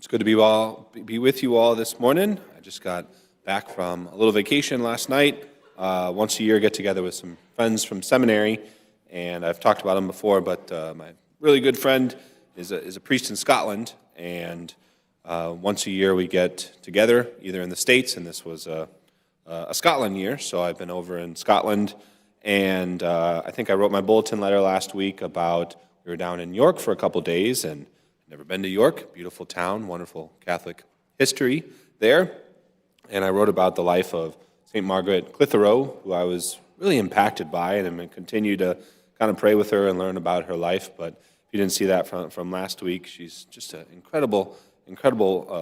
It's good to be with you all this morning. I just got back from a little vacation last night. Once a year, get together with some friends from seminary, and I've talked about them before. But my really good friend is a priest in Scotland, and once a year we get together, either in the States, and this was a Scotland year, so I've been over in Scotland, and I think I wrote my bulletin letter last week about we were down in York for a couple days, and never been to York, beautiful town, wonderful Catholic history there, and I wrote about the life of St. Margaret Clitheroe, who I was really impacted by, and I'm going to continue to kind of pray with her and learn about her life. But if you didn't see that from last week, she's just an incredible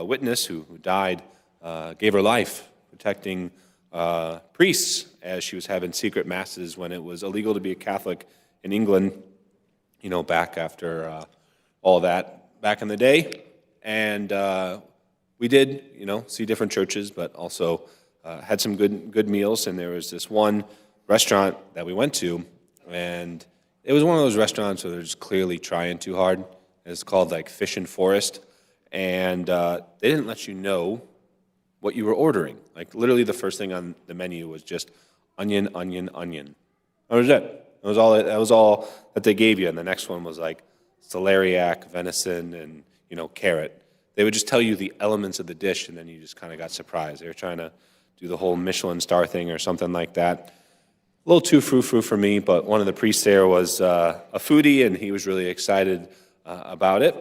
witness who died, gave her life protecting priests as she was having secret masses when it was illegal to be a Catholic in England, back after all that back in the day. And we did, see different churches, but also had some good meals. And there was this one restaurant that we went to, and it was one of those restaurants where they're just clearly trying too hard. It's called like Fish and Forest, and they didn't let you know what you were ordering. Like literally the first thing on the menu was just onion, onion, onion. That was it. That was all that they gave you. And the next one was like celeriac, venison, and carrot. They would just tell you the elements of the dish, and then you just kind of got surprised. They were trying to do the whole Michelin star thing or something like that. A little too frou-frou for me, but one of the priests there was a foodie, and he was really excited about it.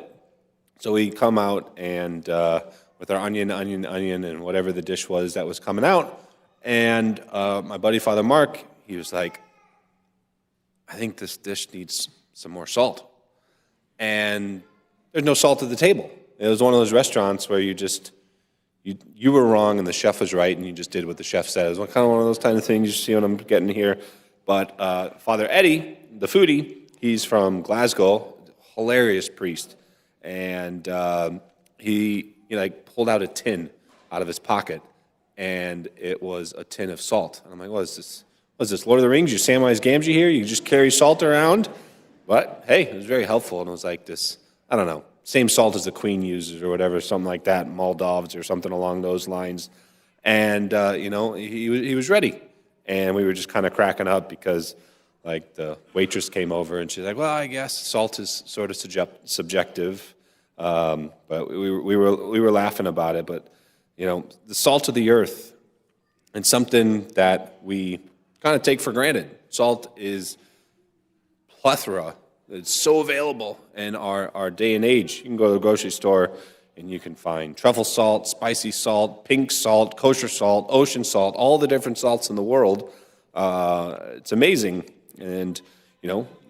So we come out and with our onion, and whatever the dish was that was coming out, and my buddy Father Mark, he was like, I think this dish needs some more salt. And there's no salt at the table. It was one of those restaurants where you were wrong and the chef was right, and you just did what the chef said. It was kind of one of those kind of things. You see what I'm getting here. But Father Eddie, the foodie, he's from Glasgow, hilarious priest, and he pulled out a tin out of his pocket, and it was a tin of salt. And I'm like, what is this? What is this, Lord of the Rings? You Samwise Gamgee here? You just carry salt around? But hey, it was very helpful, and it was like this, I don't know, same salt as the Queen uses or whatever, something like that, Moldovs or something along those lines. And, he was ready. And we were just kind of cracking up because, the waitress came over and she's like, well, I guess salt is sort of subjective. But we were laughing about it. But, the salt of the earth, and something that we kind of take for granted. Salt is plethora. It's so available in our day and age. You can go to the grocery store and you can find truffle salt, spicy salt, pink salt, kosher salt, ocean salt, all the different salts in the world. It's amazing. And,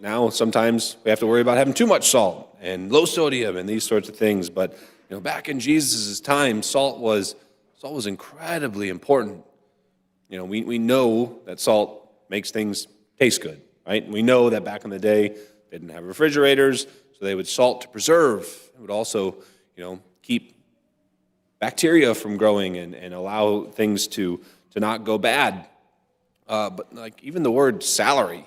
now sometimes we have to worry about having too much salt and low sodium and these sorts of things. But, back in Jesus' time, salt was incredibly important. We know that salt makes things taste good, right? We know that back in the day, they didn't have refrigerators, so they would salt to preserve. It would also, keep bacteria from growing and allow things to not go bad. But even the word salary,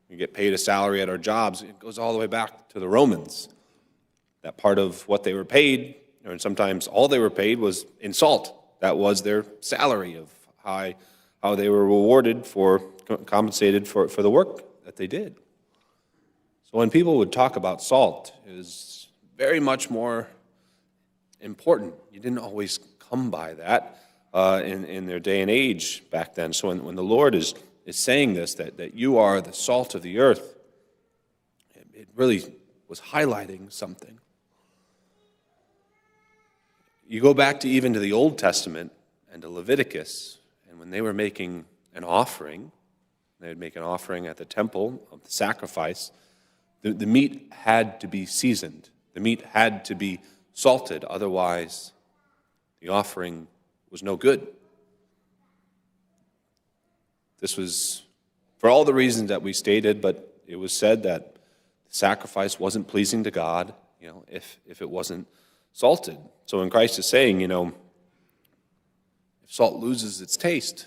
we get paid a salary at our jobs, it goes all the way back to the Romans. That part of what they were paid, and sometimes all they were paid was in salt. That was their salary of how they were rewarded compensated for the work that they did. So when people would talk about salt, it was very much more important. You didn't always come by that in their day and age back then. So when the Lord is saying this, that you are the salt of the earth, it really was highlighting something. You go back even to the Old Testament and to Leviticus, and when they were making an offering, they would make an offering at the temple of the sacrifice, the meat had to be seasoned. The meat had to be salted. Otherwise, the offering was no good. This was for all the reasons that we stated, but it was said that the sacrifice wasn't pleasing to God, if it wasn't salted. So when Christ is saying, if salt loses its taste,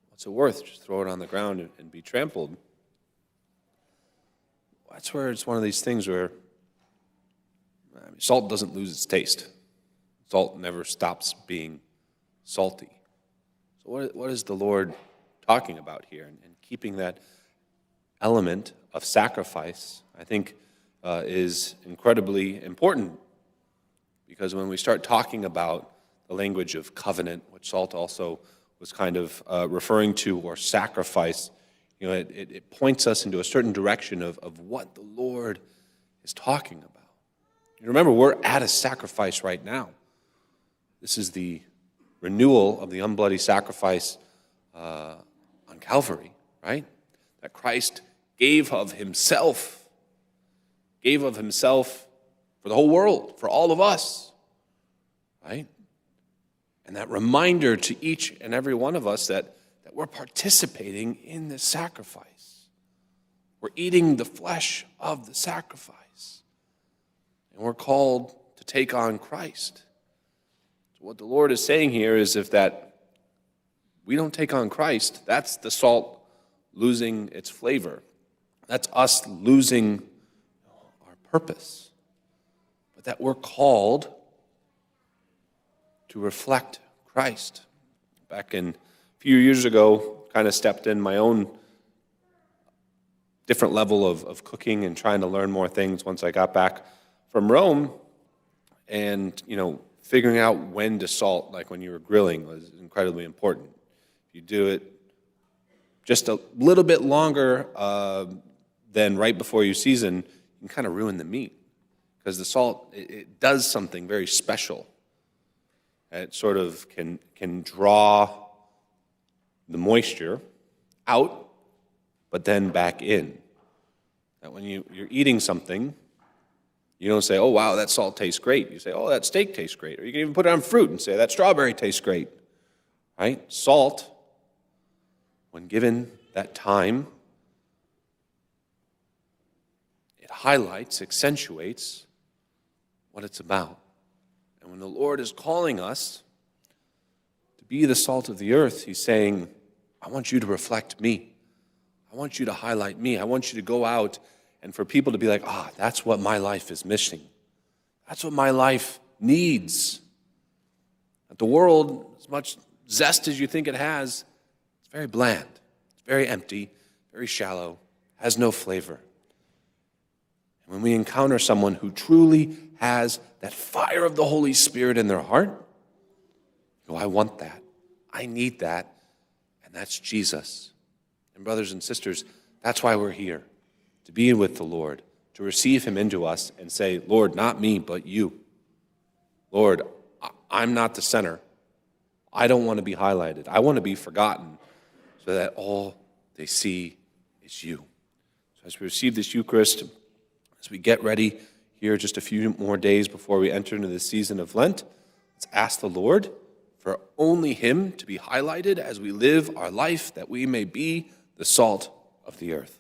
what's it worth? Just throw it on the ground and be trampled. That's where it's one of these things where salt doesn't lose its taste. Salt never stops being salty. So what is the Lord talking about here? And keeping that element of sacrifice, I think, is incredibly important. Because when we start talking about the language of covenant, which Salt also was kind of referring to, or sacrifice, it points us into a certain direction of what the Lord is talking about. You remember, we're at a sacrifice right now. This is the renewal of the unbloody sacrifice on Calvary, right? That Christ gave of himself for the whole world, for all of us, right? And that reminder to each and every one of us that we're participating in this sacrifice. We're eating the flesh of the sacrifice. And we're called to take on Christ. So what the Lord is saying here is if that we don't take on Christ, that's the salt losing its flavor. That's us losing our purpose. But that we're called to reflect Christ. Back in a few years ago, kind of stepped in my own different level of cooking and trying to learn more things once I got back from Rome. And, figuring out when to salt, like when you were grilling, was incredibly important. If you do it just a little bit longer than right before you season, you can kind of ruin the meat. Because the salt, it does something very special. It sort of can draw the moisture out, but then back in. That when you're eating something, you don't say, oh, wow, that salt tastes great. You say, oh, that steak tastes great. Or you can even put it on fruit and say, that strawberry tastes great. Right? Salt, when given that time, it highlights, accentuates what it's about. And when the Lord is calling us to be the salt of the earth, he's saying, I want you to reflect me. I want you to highlight me. I want you to go out and for people to be like, that's what my life is missing. That's what my life needs. That the world, as much zest as you think it has, it's very bland. It's very empty, very shallow, has no flavor. And when we encounter someone who truly has that fire of the Holy Spirit in their heart, you go, I want that. I need that. And that's Jesus. And brothers and sisters, that's why we're here. To be with the Lord, to receive him into us and say, Lord, not me, but you. Lord, I'm not the center. I don't want to be highlighted. I want to be forgotten so that all they see is you. So as we receive this Eucharist, as we get ready here just a few more days before we enter into the season of Lent, let's ask the Lord for only him to be highlighted as we live our life, that we may be the salt of the earth.